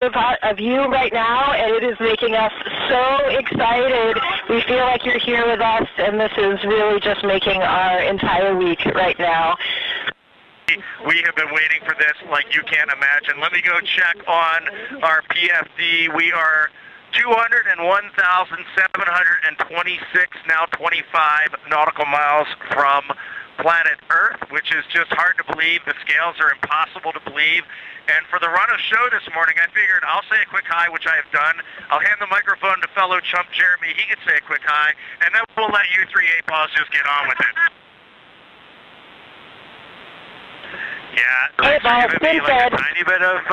of you right now, and it is making us so excited. We feel like you're here with us, and this is really just making our entire week right now. We have been waiting for this like you can't imagine. Let me go check on our PFD. We are 201,726, now 25 nautical miles from planet Earth, which is just hard to believe. The scales are impossible to believe. And for the run of show this morning, I figured I'll say a quick hi, which I have done. I'll hand the microphone to fellow chump Jeremy. He can say a quick hi, and then we'll let you three 8-balls just get on with it. Yeah, thanks for giving me like a tiny bit of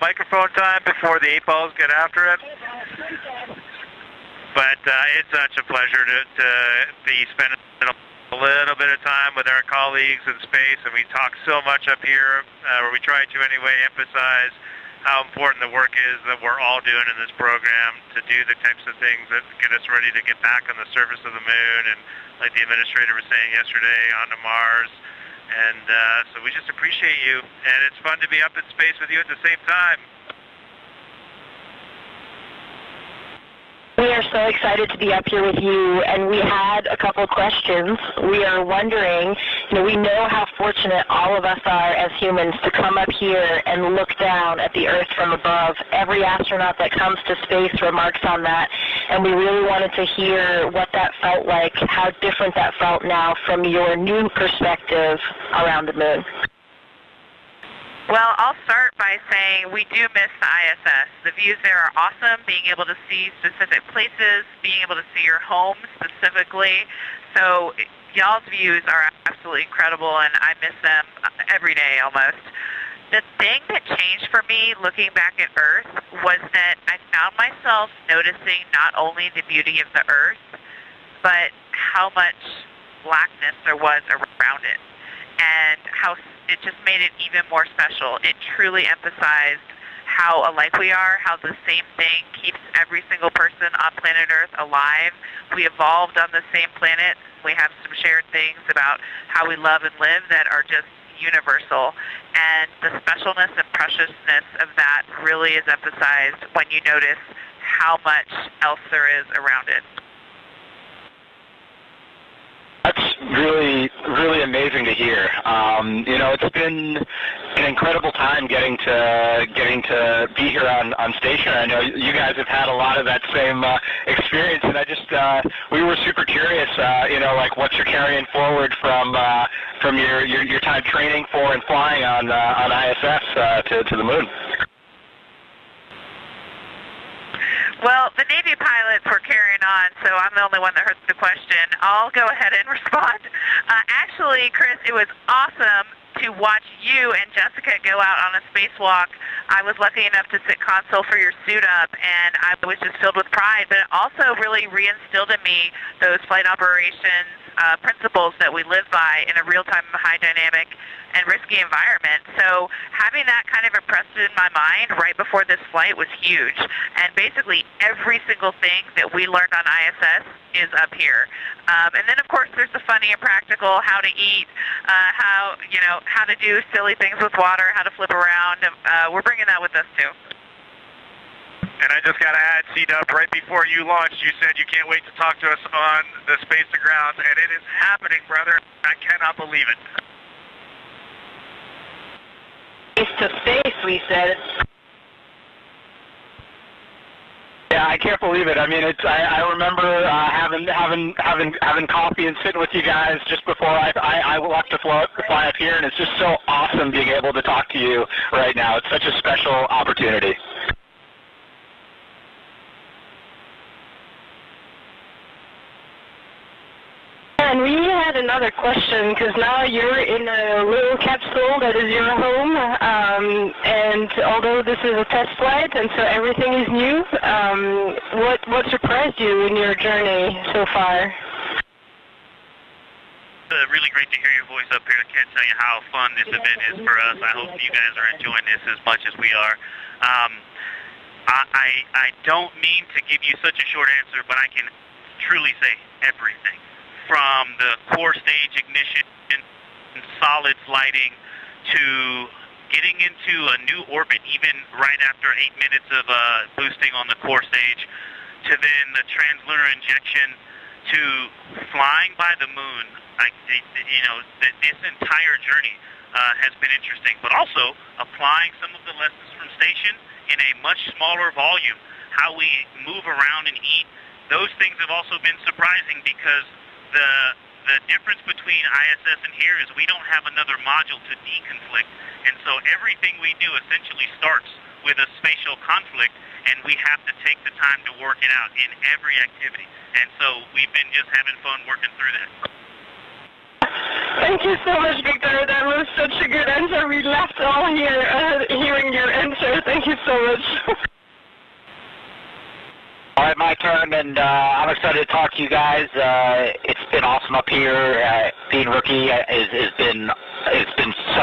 microphone time before the 8-balls get after it. But it's such a pleasure to be spending a little bit of time with our colleagues in space, and we talk so much up here, or we try to anyway, emphasize how important the work is that we're all doing in this program to do the types of things that get us ready to get back on the surface of the moon, and like the administrator was saying yesterday, onto Mars. And so we just appreciate you, and it's fun to be up in space with you at the same time. We are so excited to be up here with you, and we had a couple questions. We are wondering, we know how fortunate all of us are as humans to come up here and look down at the Earth from above. Every astronaut that comes to space remarks on that, and we really wanted to hear what that felt like, how different that felt now from your new perspective around the moon. Well, I'll start by saying we do miss the ISS. The views there are awesome, being able to see specific places, being able to see your home specifically. So y'all's views are absolutely incredible, and I miss them every day almost. The thing that changed for me looking back at Earth was that I found myself noticing not only the beauty of the Earth, but how much blackness there was around it, and how it just made it even more special. It truly emphasized how alike we are, how the same thing keeps every single person on planet Earth alive. We evolved on the same planet. We have some shared things about how we love and live that are just universal. And the specialness and preciousness of that really is emphasized when you notice how much else there is around it. That's really, really amazing to hear. It's been an incredible time getting to be here on station. I know you guys have had a lot of that same experience, and we were super curious. Like what you're carrying forward from your time training for and flying on ISS to the moon. Well, the Navy pilots were carrying on, so I'm the only one that heard the question. I'll go ahead and respond. Actually, Chris, it was awesome to watch you and Jessica go out on a spacewalk. I was lucky enough to sit console for your suit up, and I was just filled with pride, but it also really reinstilled in me those flight operations principles that we live by in a real-time, high-dynamic, and risky environment. So having that kind of impressed in my mind right before this flight was huge. And basically every single thing that we learned on ISS is up here. And then, of course, there's the funny and practical, how to eat, how to do silly things with water, how to flip around. We're bringing that with us, too. And I just got to add, C-Dub, right before you launched, you said you can't wait to talk to us on the space to ground, and it is happening, brother. I cannot believe it. Face to face, we said. Yeah, I can't believe it. I mean, I remember having coffee and sitting with you guys just before I left to fly up here, and it's just so awesome being able to talk to you right now. It's such a special opportunity. And we had another question, because now you're in a little capsule that is your home, and although this is a test flight, and so everything is new, what surprised you in your journey so far? Really great to hear your voice up here. I can't tell you how fun this event is for us. I hope you guys are enjoying this as much as we are. I don't mean to give you such a short answer, but I can truly say everything. From the core stage ignition and solid lighting to getting into a new orbit, even right after 8 minutes of boosting on the core stage, to then the translunar injection, to flying by the moon, this entire journey has been interesting, but also applying some of the lessons from station in a much smaller volume, how we move around and eat. Those things have also been surprising because the difference between ISS and here is we don't have another module to deconflict, and so everything we do essentially starts with a spatial conflict, and we have to take the time to work it out in every activity. And so we've been just having fun working through that. Thank you so much, Victor. That was such a good answer. We laughed all here hearing your answer. Thank you so much. All right, my turn, and I'm excited to talk to you guys. It's been awesome up here. Being rookie it's been